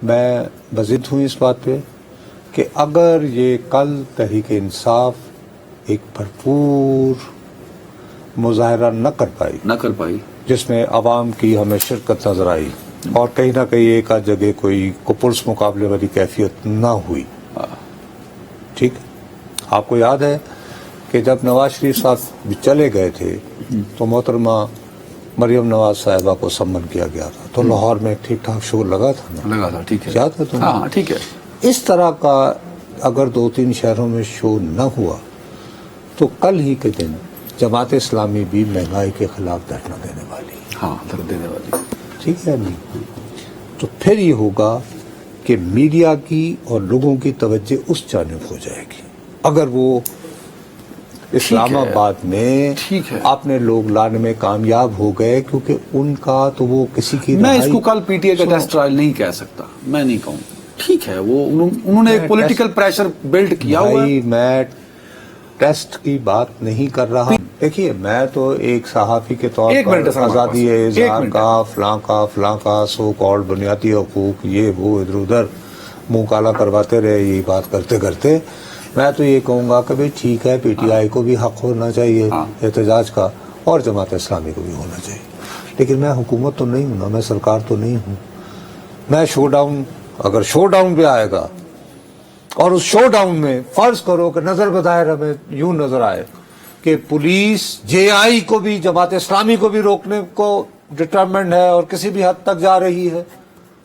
میں بضد ہوں اس بات پہ کہ اگر یہ کل تحریک انصاف ایک بھرپور مظاہرہ نہ کر پائی جس میں عوام کی ہمیں شرکت نظر آئی اور کہیں نہ کہیں ایک آدھ جگہ کوئی پرس مقابلے والی کیفیت نہ ہوئی، ٹھیک، آپ کو یاد ہے کہ جب نواز شریف صاحب چلے گئے تھے تو محترمہ مریم نواز صاحبہ کو سمن کیا گیا تھا، تو لاہور میں ٹھیک ٹھاک شور لگا تھا، ٹھیک ہے، یاد ہے تمہیں؟ ہاں ٹھیک ہے۔ اس طرح کا اگر 2-3 شہروں میں شور نہ ہوا تو کل ہی کے دن جماعت اسلامی بھی مہنگائی کے خلاف دھرنا دینے والی، ہاں دھرنا دینے والی، ٹھیک ہے نہیں؟ تو پھر یہ ہوگا کہ میڈیا کی اور لوگوں کی توجہ اس جانب ہو جائے گی اگر وہ اسلام آباد میں اپنے لوگ لانے میں کامیاب ہو گئے، کیونکہ ان کا تو وہ کسی کی میں اس کو کل پی ٹی آئی کا ٹیسٹ ٹرائل نہیں کہہ سکتا، میں نہیں کہوں، ٹھیک ہے، وہ انہوں نے ایک پولیٹیکل پریشر بلڈ کیا ہوا ہے۔ میں ٹیسٹ کی بات نہیں کر رہا، دیکھیے میں تو ایک صحافی کے طور پر آزادی اظہار کا فلاں کا سو کالڈ بنیادی حقوق یہ وہ ادھر ادھر منہ کالا کرواتے رہے، یہی بات کرتے کرتے میں تو یہ کہوں گا کہ بھئی ٹھیک ہے، پی ٹی آئی کو بھی حق ہونا چاہیے احتجاج کا اور جماعت اسلامی کو بھی ہونا چاہیے، لیکن میں حکومت تو نہیں ہوں نا، میں سرکار تو نہیں ہوں۔ میں شو ڈاؤن، اگر شو ڈاؤن پہ آئے گا اور اس شو ڈاؤن میں فرض کرو کہ نظر بظاہر ہمیں یوں نظر آئے کہ پولیس جے آئی کو بھی جماعت اسلامی کو بھی روکنے کو ڈٹرمنڈ ہے اور کسی بھی حد تک جا رہی ہے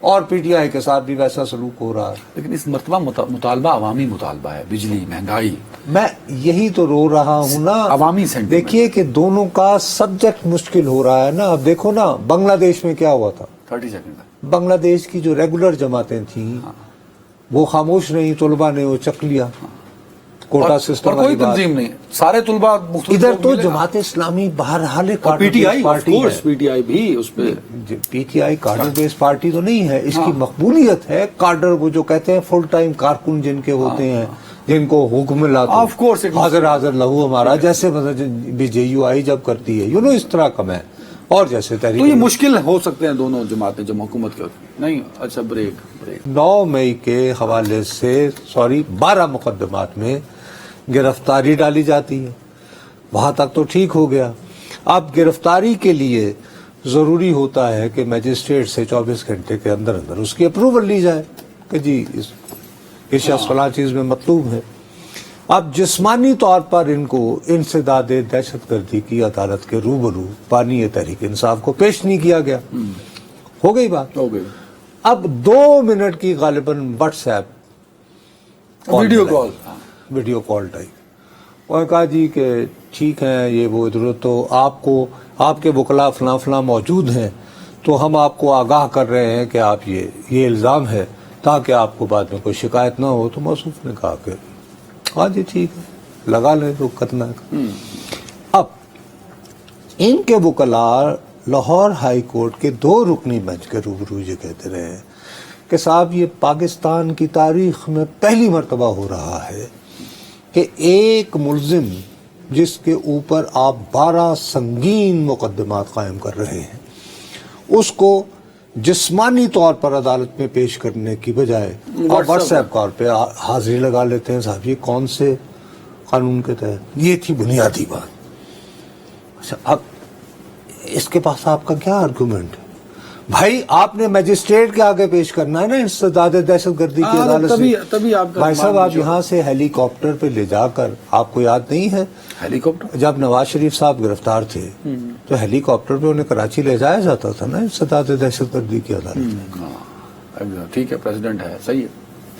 اور پی ٹی آئی کے ساتھ بھی ویسا سلوک ہو رہا ہے، لیکن اس مرتبہ مطالبہ عوامی مطالبہ ہے، بجلی، مہنگائی، میں یہی تو رو رہا ہوں نا، عوامی سینٹیمنٹ۔ دیکھیے کہ دونوں کا سبجیکٹ مشکل ہو رہا ہے نا۔ اب دیکھو نا بنگلہ دیش میں کیا ہوا تھا، 30 سیکنڈ، بنگلہ دیش کی جو ریگولر جماعتیں تھیں وہ خاموش نہیں، طلباء نے وہ چک لیا، کوٹا سسٹم اور کوئی تنظیم نہیں، سارے طلباء مختلف، ادھر تو جماعت اسلامی بہرحال P T I P T I بھی اس پہ، P T I کارڈر base party تو نہیں ہے، اس کی مقبولیت ہے کارڈر، وہ جو کہتے ہیں فل ٹائم کارکن جن کے ہوتے ہیں، جن کو حکم لاتا آف کورس حاضر حاضر لہو ہمارا، جیسے بھی جے یو آئی جب کرتی ہے اس طرح کا میں، اور جیسے تو یہ مشکل ہو سکتے ہیں دونوں جماعتیں جو حکومت کے نہیں۔ اچھا بریک 9 مئی کے حوالے سے 12 مقدمات میں گرفتاری ڈالی جاتی ہے، وہاں تک تو ٹھیک ہو گیا۔ اب گرفتاری کے لیے ضروری ہوتا ہے کہ میجسٹریٹ سے 24 گھنٹے کے اندر اندر اس کی اپروول لی جائے کہ جی اس شخص فلاں چیز میں مطلوب ہے۔ اب جسمانی طور پر ان کو انسداد دہشت گردی کی عدالت کے روبرو بانی تحریک انصاف کو پیش نہیں کیا گیا، ہو گئی بات، ہو گئی۔ اب 2 منٹ کی غالباً what's app video call type, انہوں نے کہا جی کہ ٹھیک ہے یہ وہ ادھر، تو آپ کے وکلاء فلاں فلاں موجود ہیں، تو ہم آپ کو آگاہ کر رہے ہیں کہ آپ یہ الزام ہے تاکہ آپ کو بعد میں کوئی شکایت نہ ہو۔ تو موصوف نے کہا کہ ہاں جی ٹھیک ہے، لگا لیں تو کرنا ہے۔ اب ان کے وکلاء لاہور ہائی کورٹ کے 2 رکنی بینچ کے روبرو یہ کہتے رہے ہیں کہ صاحب یہ پاکستان کی تاریخ میں پہلی مرتبہ ہو رہا ہے کہ ایک ملزم جس کے اوپر آپ 12 سنگین مقدمات قائم کر رہے ہیں، اس کو جسمانی طور پر عدالت میں پیش کرنے کی بجائے آپ واٹس ایپ کال پہ حاضری لگا لیتے ہیں۔ صاحب یہ کون سے قانون کے تحت؟ یہ تھی بنیادی بات۔ اچھا اب اس کے پاس آپ کا کیا آرگومنٹ ہے؟ بھائی آپ نے میجسٹریٹ کے آگے پیش کرنا ہے نا انسداد دہشت گردی کی عدالت سے۔ بھائی صاحب آپ یہاں سے ہیلی کاپٹر پہ لے جا کر، آپ کو یاد نہیں ہے ہیلی کاپٹر جب نواز شریف صاحب گرفتار تھے تو ہیلی کاپٹر پہ انہیں کراچی لے جایا جاتا تھا نا انسداد دہشت گردی کی عدالت میں۔ ٹھیک ہے، پریزیڈنٹ ہے، صحیح ہے،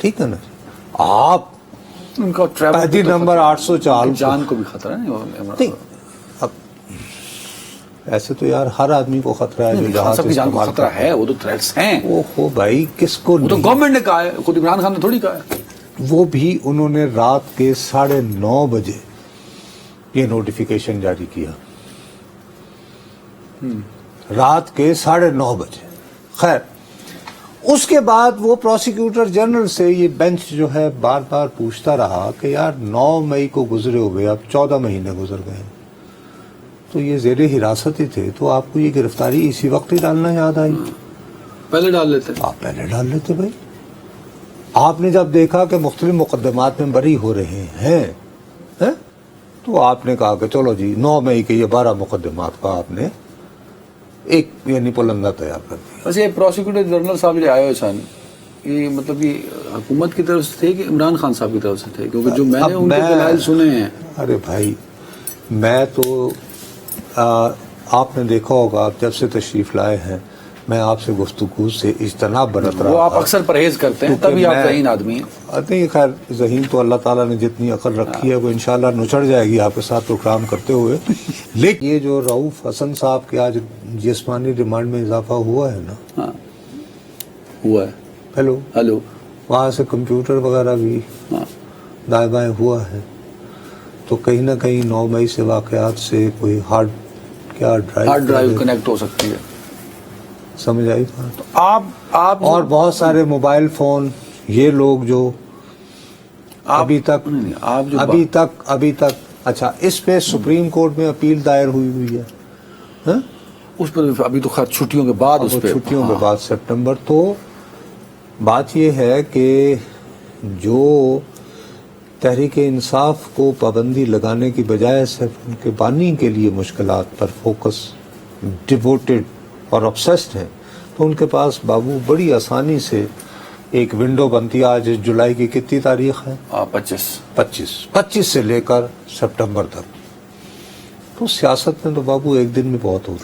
ٹھیک ہے نا، آپ ان کا قیدی نمبر 804 جان کو بھی خطرہ ہے۔ اب ایسے تو یار ہر آدمی کو خطرہ ہے جو جہاز سب کی جان کو خطرہ ہے، وہ تو تھریٹس ہیں۔ اوہو بھائی کس کو وہ تو گورنمنٹ نے کہا ہے، خود عمران خان نے تھوڑی کہا ہے۔ وہ بھی انہوں نے رات کے 9:30 بجے یہ نوٹیفیکیشن جاری کیا، رات کے 9:30 بجے۔ خیر اس کے بعد وہ پروسیکیوٹر جنرل سے یہ بینچ جو ہے بار بار پوچھتا رہا کہ یار 9 مئی کو گزرے ہوئے اب 14 مہینے گزر گئے، تو یہ زیر حراست ہی تھے، تو آپ کو یہ گرفتاری اسی وقت ہی ڈالنا یاد آئی؟ پہلے ڈال لیتے، آپ پہلے ڈال لیتے بھائی۔ آپ نے جب دیکھا کہ مختلف مقدمات میں بری ہو رہے ہیں تو آپ نے کہا کہ چلو جی 9 مئی کے یہ 12 مقدمات کا آپ نے ایک یعنی پلندہ تیار کر دیا. بس یہ پروسیکیوٹر جنرل صاحب جو آئے ہوئے سن یہ مطلب کہ حکومت کی طرف سے تھے کہ عمران خان صاحب کی طرف سے تھے؟ کیونکہ جو میں نے ان کے دلائل سنے ہیں. ارے بھائی میں تو آپ نے دیکھا ہوگا جب سے تشریف لائے ہیں میں آپ سے گفتگو سے اجتناب برت رہا. وہ آپ اکثر پریز کرتے ہیں تبھی آپ ذہین آدمی ہیں. نہیں خیر ذہین تو اللہ تعالیٰ نے جتنی عقل رکھی ہے وہ انشاءاللہ نچڑ جائے گی آپ کے ساتھ پروگرام کرتے ہوئے. لیکن یہ جو رؤوف حسن صاحب کے آج جسمانی ریمانڈ میں اضافہ ہوا ہے نا. ہاں ہوا ہے. ہلو وہاں سے کمپیوٹر وغیرہ بھی دائیں بائیں ہوا ہے تو کہیں نہ کہیں 9 مئی سے واقعات سے کوئی ہارڈ ڈرائیو کنیکٹ ہو سکتی ہے. سمجھ آئی بات. آپ اور بہت سارے موبائل فون یہ لوگ جو ابھی تک اچھا اس پہ سپریم کورٹ میں اپیل دائر ہوئی ہے اس پر ابھی تو خیر چھٹیوں کے بعد اس پہ چھٹیوں کے بعد سپٹمبر. تو بات یہ ہے کہ جو تحریک انصاف کو پابندی لگانے کی بجائے صرف ان کے بانی کے لیے مشکلات پر فوکس ڈیووٹڈ اور obsessed ہیں تو ان کے پاس بابو بڑی آسانی سے ایک ونڈو بنتی ہے. آج جولائی کی کتنی تاریخ ہے؟ 25 سے لے کر سپٹمبر تک. تو سیاست میں تو بابو ایک دن میں بہت ہوتا ہے.